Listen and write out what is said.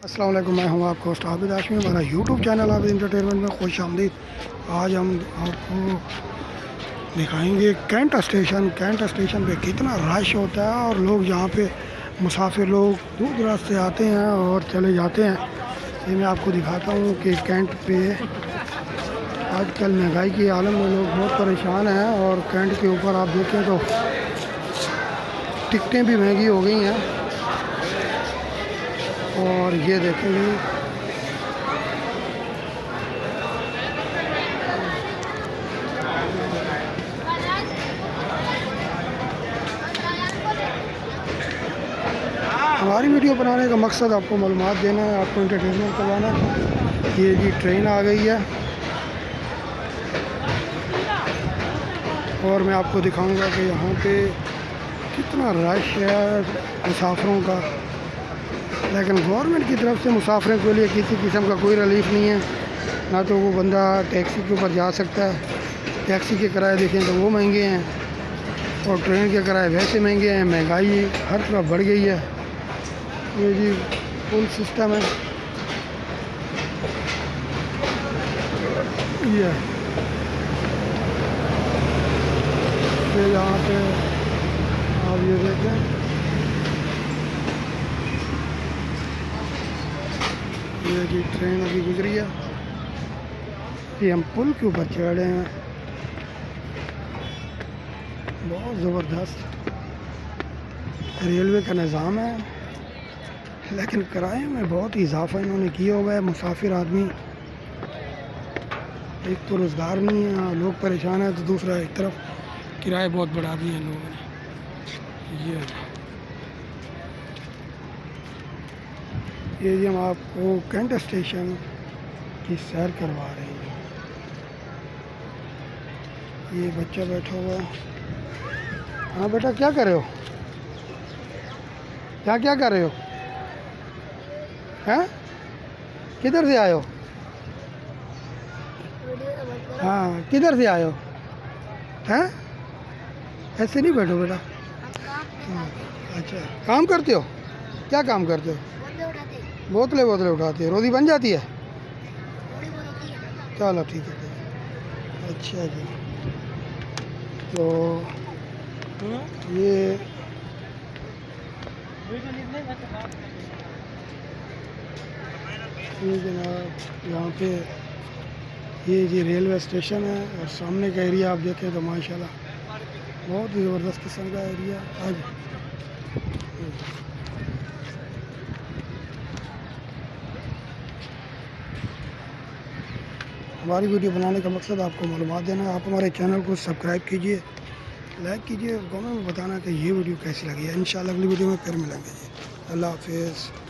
अस्सलाम वालेकुम, मैं हूं आपका होस्ट आबिद हाशमी। हमारा यूट्यूब चैनल आबिद इंटरटेनमेंट में खुश आमदीद। आज हम आपको दिखाएंगे कैंट स्टेशन। कैंट स्टेशन पे कितना रश होता है और लोग यहाँ पे मुसाफिर लोग दूर दराज से आते हैं और चले जाते हैं। ये मैं आपको दिखाता हूँ कि कैंट पे आजकल महंगाई के आलम में लोग बहुत परेशान हैं और कैंट के ऊपर आप देखें तो टिकटें भी महंगी हो गई हैं। और ये देखेंगे हमारी वीडियो बनाने का मकसद आपको मालूमात देना है, आपको इंटरटेनमेंट करवाना है। ये जी ट्रेन आ गई है और मैं आपको दिखाऊंगा कि यहाँ पे कितना रश है मुसाफिरों का। लेकिन गवर्नमेंट की तरफ से मुसाफिरों के लिए किसी किस्म का कोई रिलीफ नहीं है। ना तो वो बंदा टैक्सी के ऊपर जा सकता है, टैक्सी के किराए देखें तो वो महंगे हैं और ट्रेन के किराए वैसे महंगे हैं। महंगाई हर तरफ बढ़ गई है। ये जी फुल सिस्टम है ये यहाँ पे आप ये देखें, ये जी ट्रेन अभी गुजरी है। ये हम पुल के ऊपर चढ़ रहे हैं, बहुत ज़बरदस्त रेलवे का निज़ाम है। लेकिन किराए में बहुत इजाफा इन्होंने किया हुआ है। मुसाफिर आदमी एक तो रोज़गार नहीं है, लोग परेशान हैं, तो दूसरा एक तरफ किराए बहुत बढ़ा दिए हैं लोगों ने। ये जी हम आपको कैंट स्टेशन की सैर करवा रहे हैं। ये बच्चा बैठा हुआ है। हाँ बेटा, क्या कर रहे हो? क्या क्या कर रहे हो? हैं? किधर से आए हो? हाँ, किधर से आए हो? हैं? ऐसे नहीं बैठो बेटा। हाँ, अच्छा, काम करते हो? क्या काम करते हो? बोतलें उठाते हो? रोजी बन जाती है? चलो ठीक है। अच्छा जी, तो ये जनाब यहाँ पे ये जी रेलवे स्टेशन है और सामने का एरिया आप देखें तो माशाल्लाह बहुत ही ज़बरदस्त किस्म का एरिया। आज हमारी वीडियो बनाने का मकसद आपको मालूमात देना है। आप हमारे चैनल को सब्सक्राइब कीजिए, लाइक कीजिए, कमेंट में बताना कि ये वीडियो कैसी लगी है। इंशाल्लाह अगली वीडियो में फिर मिलेंगे। अल्लाह हाफिज़।